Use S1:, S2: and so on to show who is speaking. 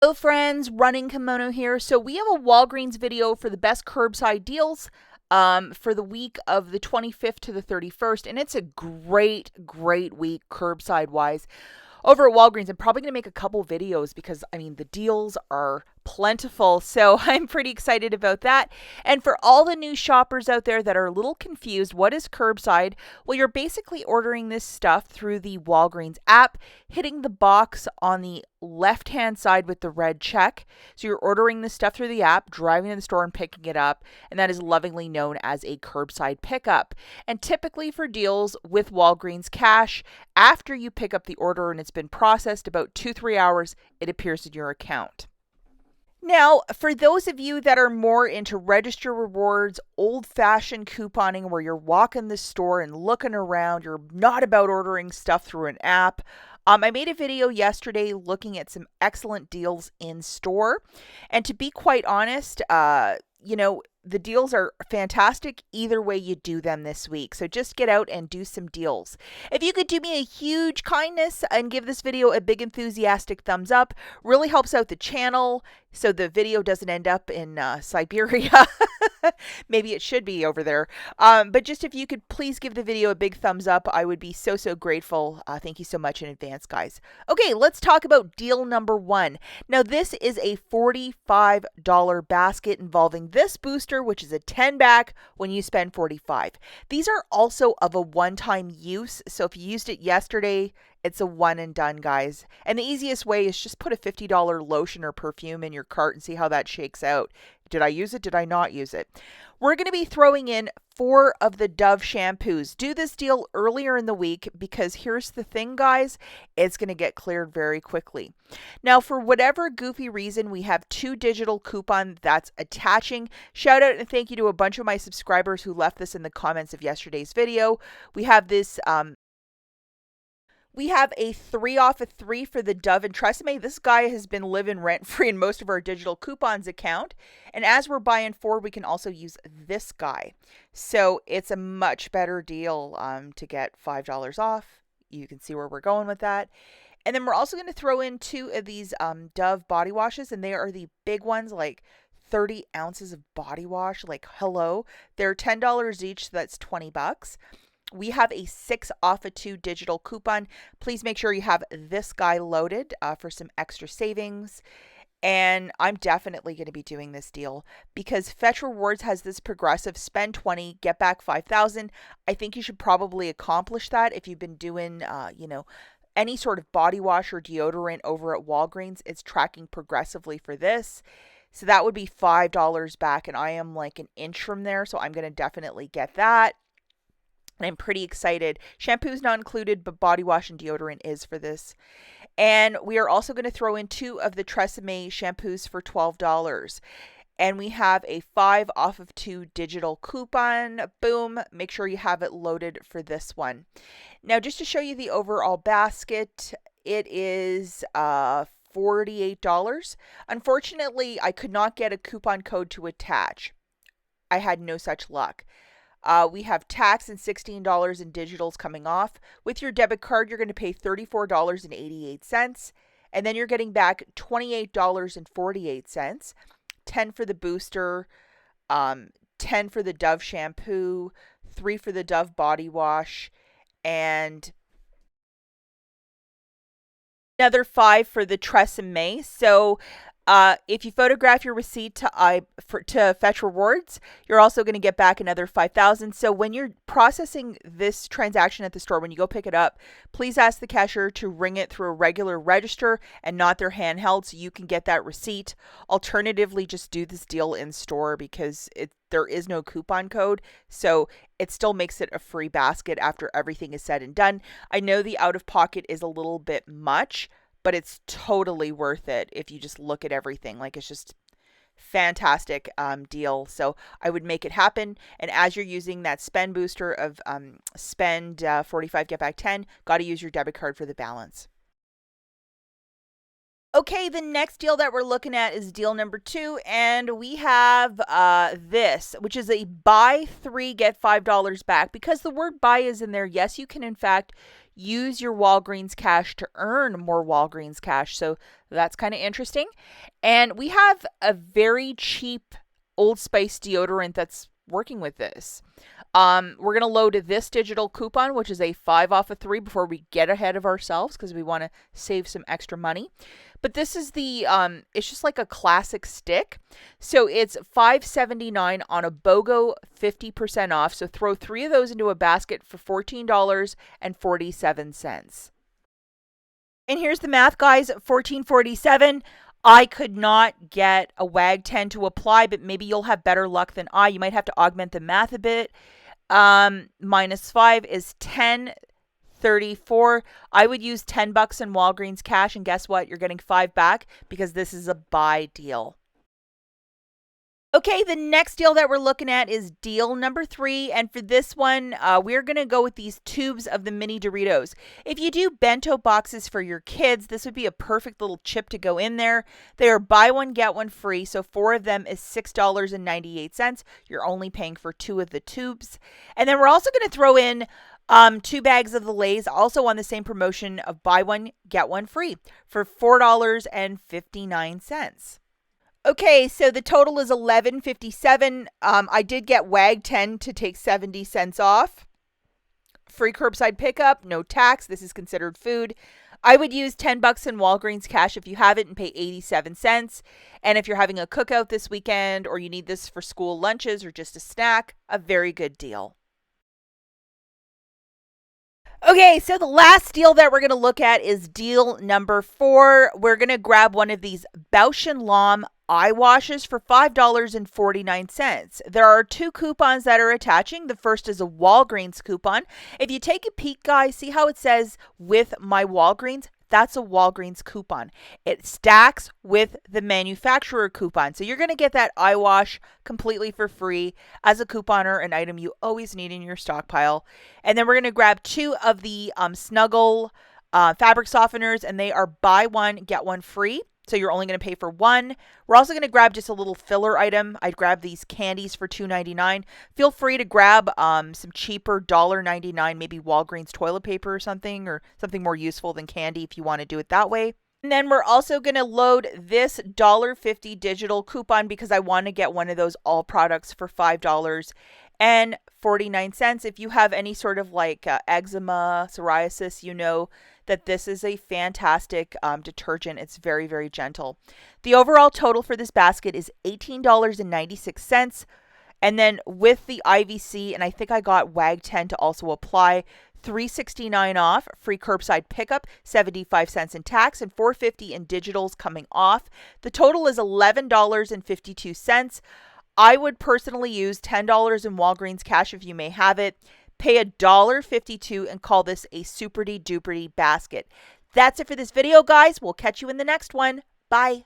S1: Hello friends, Running Kimono here. So we have a Walgreens video for the best curbside deals for the week of the 25th to the 31st. And it's a great week curbside wise. Over at Walgreens, I'm probably going to make a couple videos because, the deals are plentiful. So I'm pretty excited about that. And for all the new shoppers out there that are a little confused, what is curbside? Well, you're basically ordering this stuff through the Walgreens app, hitting the box on the left-hand side with the red check. So you're ordering this stuff through the app, driving to the store and picking it up, and that is lovingly known as a curbside pickup. And typically for deals with Walgreens Cash, after you pick up the order and it's been processed about 2-3 hours, it appears in your account. Now, for those of you that are more into register rewards, old-fashioned couponing where you're walking the store and looking around, you're not about ordering stuff through an app, I made a video yesterday looking at some excellent deals in store. And to be quite honest, the deals are fantastic either way you do them this week. So just get out and do some deals. If you could do me a huge kindness and give this video a big enthusiastic thumbs up, really helps out the channel so the video doesn't end up in Siberia. Maybe it should be over there. But just if you could please give the video a big thumbs up, I would be so grateful. Thank you so much in advance, guys. Okay, let's talk about deal number one. Now, this is a $45 basket involving this booster, which is a 10 back when you spend $45. These are also of a one-time use. So if you used it yesterday, it's a one and done, guys. And the easiest way is just put a $50 lotion or perfume in your cart and see how that shakes out. Did I use it? Did I not use it? We're going to be throwing in 4 of the Dove shampoos. Do this deal earlier in the week because here's the thing, guys. It's going to get cleared very quickly. Now, for whatever goofy reason, we have 2 digital coupons that's attaching. Shout out and thank you to a bunch of my subscribers who left this in the comments of yesterday's video. We have this We have a 3 off of 3 for the Dove and Tresemme. This guy has been living rent-free in most of our digital coupons account. And as we're buying 4, we can also use this guy. So it's a much better deal to get $5 off. You can see where we're going with that. And then we're also going to throw in 2 of these Dove body washes. And they are the big ones, like 30 ounces of body wash. Like, hello. They're $10 each, so that's $20. We have a 6 off of 2 digital coupon. Please make sure you have this guy loaded for some extra savings. And I'm definitely going to be doing this deal because Fetch Rewards has this progressive spend 20, get back 5,000. I think you should probably accomplish that if you've been doing, any sort of body wash or deodorant over at Walgreens. It's tracking progressively for this. So that would be $5 back. And I am like an inch from there. So I'm going to definitely get that. And I'm pretty excited. Shampoo's not included, but body wash and deodorant is for this. And we are also going to throw in 2 of the Tresemme shampoos for $12. And we have a 5 off of 2 digital coupon. Boom. Make sure you have it loaded for this one. Now, just to show you the overall basket, it is $48. Unfortunately, I could not get a coupon code to attach. I had no such luck. We have tax and $16 in digitals coming off. With your debit card, you're going to pay $34.88. And then you're getting back $28.48. 10 for the booster, 10 for the Dove shampoo, 3 for the Dove body wash, and another 5 for the Tresemme. So if you photograph your receipt to Fetch Rewards, you're also going to get back another $5,000. So when you're processing this transaction at the store, when you go pick it up, please ask the cashier to ring it through a regular register and not their handheld so you can get that receipt. Alternatively, just do this deal in store because there is no coupon code. So it still makes it a free basket after everything is said and done. I know the out-of-pocket is a little bit much, but it's totally worth it if you just look at everything. Like, it's just fantastic deal. So I would make it happen. And as you're using that spend booster of spend 45, get back 10, got to use your debit card for the balance. Okay, the next deal that we're looking at is deal number 2, and we have this, which is a buy 3, get $5 back. Because the word buy is in there, yes, you can in fact use your Walgreens cash to earn more Walgreens cash. So that's kind of interesting. And we have a very cheap Old Spice deodorant that's working with this. We're going to load this digital coupon, which is a 5 off of 3 before we get ahead of ourselves because we want to save some extra money. But this is the, it's just like a classic stick. So it's $5.79 on a BOGO 50% off. So throw 3 of those into a basket for $14.47. And here's the math, guys. $14.47. I could not get a WAG 10 to apply, but maybe you'll have better luck than I. You might have to augment the math a bit. Minus 5 is 10.34. I would use $10 in Walgreens cash, and guess what? You're getting 5 back because this is a buy deal. Okay, the next deal that we're looking at is deal number 3. And for this one, we're going to go with these tubes of the mini Doritos. If you do bento boxes for your kids, this would be a perfect little chip to go in there. They are buy one, get one free. So 4 of them is $6.98. You're only paying for 2 of the tubes. And then we're also going to throw in 2 bags of the Lay's, also on the same promotion of buy one, get one free for $4.59. Okay, so the total is $11.57. I did get WAG 10 to take 70 cents off. Free curbside pickup, no tax. This is considered food. I would use $10 in Walgreens cash if you have it and pay 87 cents. And if you're having a cookout this weekend or you need this for school lunches or just a snack, a very good deal. Okay, so the last deal that we're going to look at is deal number 4. We're going to grab one of these Bausch & Lomb eye washes for $5.49. There are 2 coupons that are attaching. The first is a Walgreens coupon. If you take a peek, guys, see how it says with my Walgreens? That's a Walgreens coupon. It stacks with the manufacturer coupon. So you're going to get that eye wash completely for free as a couponer, an item you always need in your stockpile. And then we're going to grab 2 of the Snuggle fabric softeners, and they are buy one, get one free. So you're only going to pay for 1. We're also going to grab just a little filler item. I'd grab these candies for $2.99. Feel free to grab some cheaper $1.99, maybe Walgreens toilet paper or something more useful than candy if you want to do it that way. And then we're also going to load this $1.50 digital coupon because I want to get one of those all products for $5.49. If you have any sort of like eczema, psoriasis, you know that this is a fantastic detergent. It's very, very gentle. The overall total for this basket is $18.96. And then with the IVC, and I think I got WAG 10 to also apply, $3.69 off, free curbside pickup, 75 cents in tax, and $4.50 in digitals coming off. The total is $11.52. I would personally use $10 in Walgreens cash if you may have it. Pay $1.52 and call this a super-duper basket. That's it for this video, guys. We'll catch you in the next one. Bye.